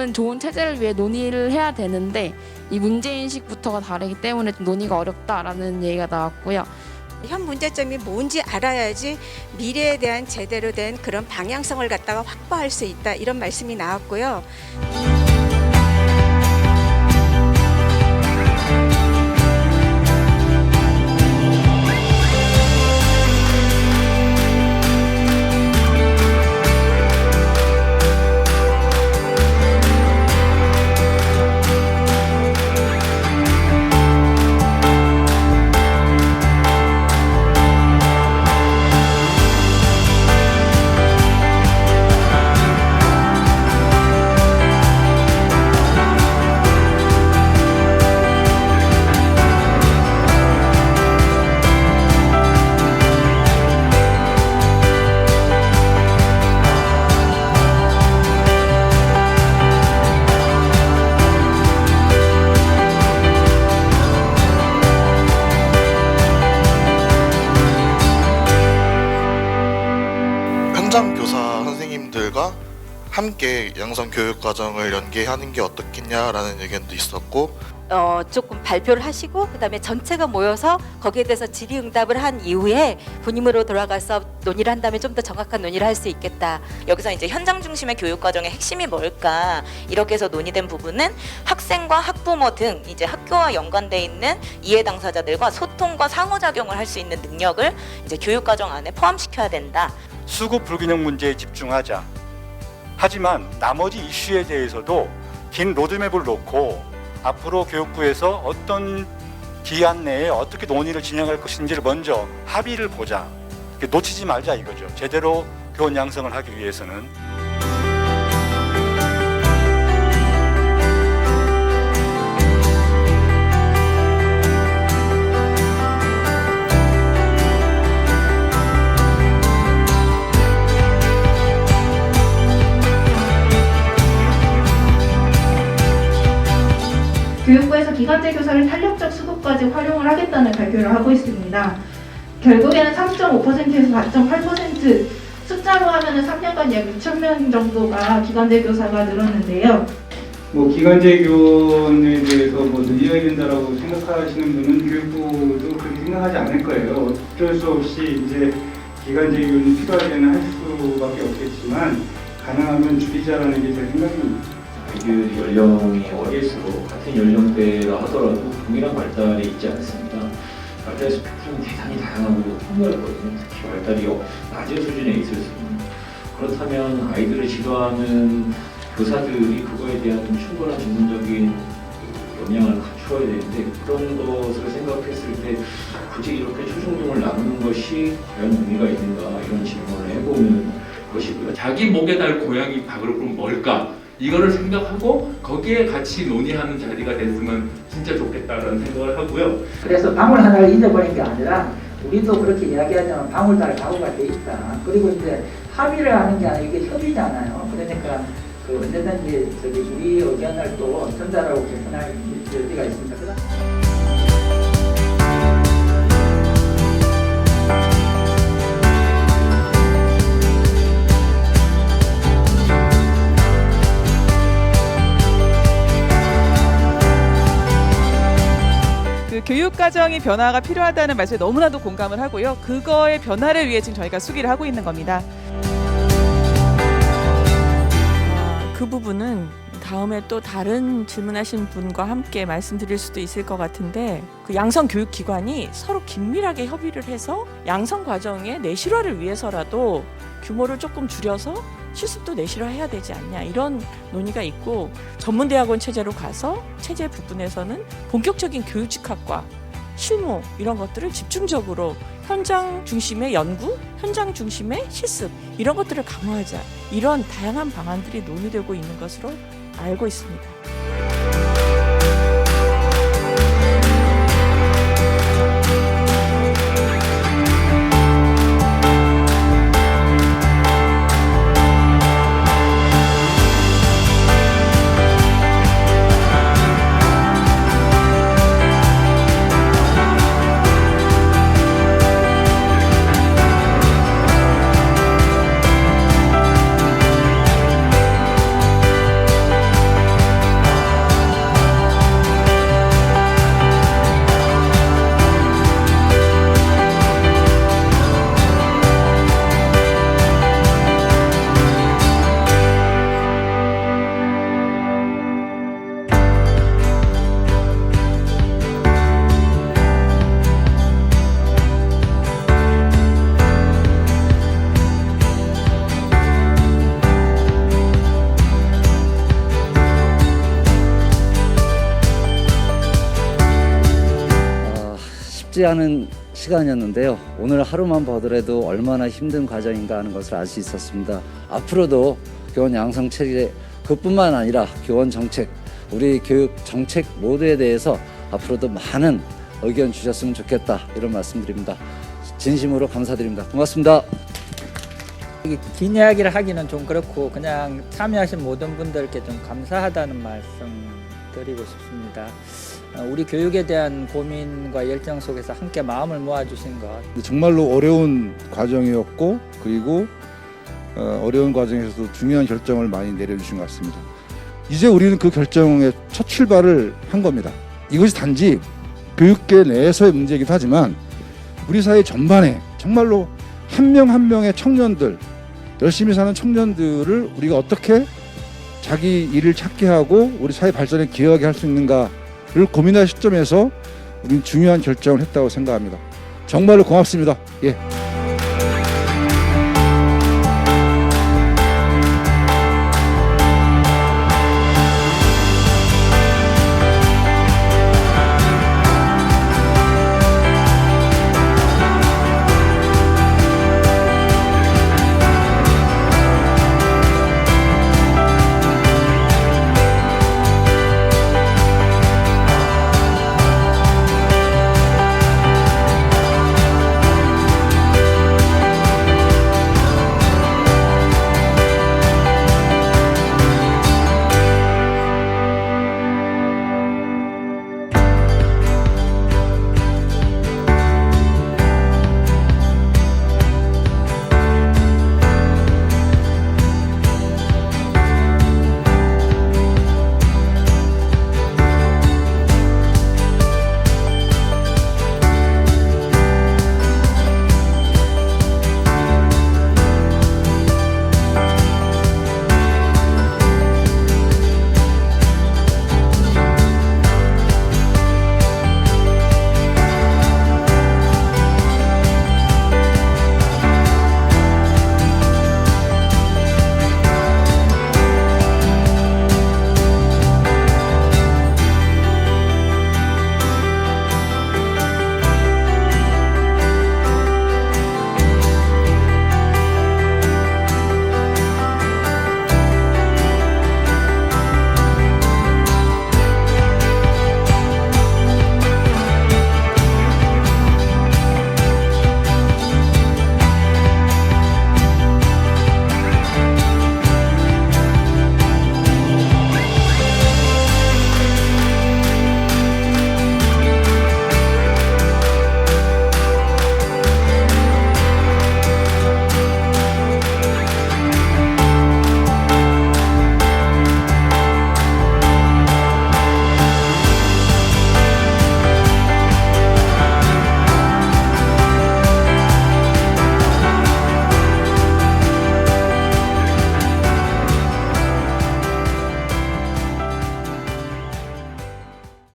교육은 좋은 체제를 위해 논의를 해야 되는데 이 문제인식부터가 다르기 때문에 좀 논의가 어렵다라는 얘기가 나왔고요. 현 문제점이 뭔지 알아야지 미래에 대한 제대로 된 그런 방향성을 갖다가 확보할 수 있다, 이런 말씀이 나왔고요. 현장 교사 선생님들과 함께 양성 교육 과정을 연계하는 게 어떻겠냐라는 의견도 있었고, 조금 발표를 하시고 그다음에 전체가 모여서 거기에 대해서 질의응답을 한 이후에 본임으로 돌아가서 논의를 한다면 좀 더 정확한 논의를 할 수 있겠다. 여기서 이제 현장 중심의 교육 과정의 핵심이 뭘까 이렇게 해서 논의된 부분은 학생과 학부모 등 이제 학교와 연관돼 있는 이해 당사자들과 소통과 상호작용을 할 수 있는 능력을 이제 교육 과정 안에 포함시켜야 된다. 수급 불균형 문제에 집중하자. 하지만 나머지 이슈에 대해서도 긴 로드맵을 놓고 앞으로 교육부에서 어떤 기한 내에 어떻게 논의를 진행할 것인지를 먼저 합의를 보자. 놓치지 말자 이거죠. 제대로 교원 양성을 하기 위해서는. 교육부에서 기간제 교사를 탄력적 수급까지 활용을 하겠다는 발표를 하고 있습니다. 결국에는 3.5%에서 4.8% 숫자로 하면은 3년간 약 6,000명 정도가 기간제 교사가 늘었는데요. 기간제 교원에 대해서 늘려야 된다라고 생각하시는 분은 교육부도 그렇게 생각하지 않을 거예요. 어쩔 수 없이 이제 기간제 교원이 필요할 때는 할 수밖에 없겠지만 가능하면 줄이자라는 게 제 생각입니다. 아이들 연령이 어릴수록 같은 연령대라 하더라도 동일한 발달에 있지 않습니다. 발달 스펙트럼이 대단히 다양하고 풍부하거든요. 특히 발달이 낮은 수준에 있을 수 있는. 그렇다면 아이들을 지도하는 교사들이 그거에 대한 충분한 전문적인 역량을 갖추어야 되는데, 그런 것을 생각했을 때 굳이 이렇게 초중중을 나누는 것이 과연 의미가 있는가, 이런 질문을 해보는 것이고요. 자기 목에 달 고양이 밥그릇은 뭘까? 이거를 생각하고 거기에 같이 논의하는 자리가 됐으면 진짜 좋겠다라는 생각을 하고요. 그래서 방울 하나를 잊어버린 게 아니라 우리도 그렇게 이야기하자면 방울달 각오가 돼 있다. 그리고 이제 합의를 하는 게 아니라 이게 협의잖아요. 그러니까 언제든지 우리 의견을 또 전달하고 개선할 여지가 있습니다. 교육과정의 변화가 필요하다는 말씀에 너무나도 공감을 하고요. 그거의 변화를 위해 지금 저희가 수기를 하고 있는 겁니다. 그 부분은 다음에 또 다른 질문하신 분과 함께 말씀드릴 수도 있을 것 같은데, 그 양성교육기관이 서로 긴밀하게 협의를 해서 양성과정의 내실화를 위해서라도 규모를 조금 줄여서 실습도 내실화해야 되지 않냐, 이런 논의가 있고, 전문대학원 체제로 가서 체제 부분에서는 본격적인 교육직학과 실무 이런 것들을 집중적으로 현장 중심의 연구, 현장 중심의 실습 이런 것들을 강화하자, 이런 다양한 방안들이 논의되고 있는 것으로 알고 있습니다. 쉽지 않은 시간이었는데요. 오늘 하루만 보더라도 얼마나 힘든 과정인가 하는 것을 알 수 있었습니다. 앞으로도 교원 양성 체계 그뿐만 아니라 교원 정책, 우리 교육 정책 모두에 대해서 앞으로도 많은 의견 주셨으면 좋겠다, 이런 말씀드립니다. 진심으로 감사드립니다. 고맙습니다. 긴 이야기를 하기는 좀 그렇고 그냥 참여하신 모든 분들께 좀 감사하다는 말씀 드리고 싶습니다. 우리 교육에 대한 고민과 열정 속에서 함께 마음을 모아주신 것 정말로 어려운 과정이었고, 그리고 어려운 과정에서도 중요한 결정을 많이 내려주신 것 같습니다. 이제 우리는 그 결정의 첫 출발을 한 겁니다. 이것이 단지 교육계 내에서의 문제이기도 하지만 우리 사회 전반에 정말로 한 명 한 명의 청년들, 열심히 사는 청년들을 우리가 어떻게 자기 일을 찾게 하고 우리 사회 발전에 기여하게 할 수 있는가를 고민할 시점에서 우리는 중요한 결정을 했다고 생각합니다. 정말로 고맙습니다. 예.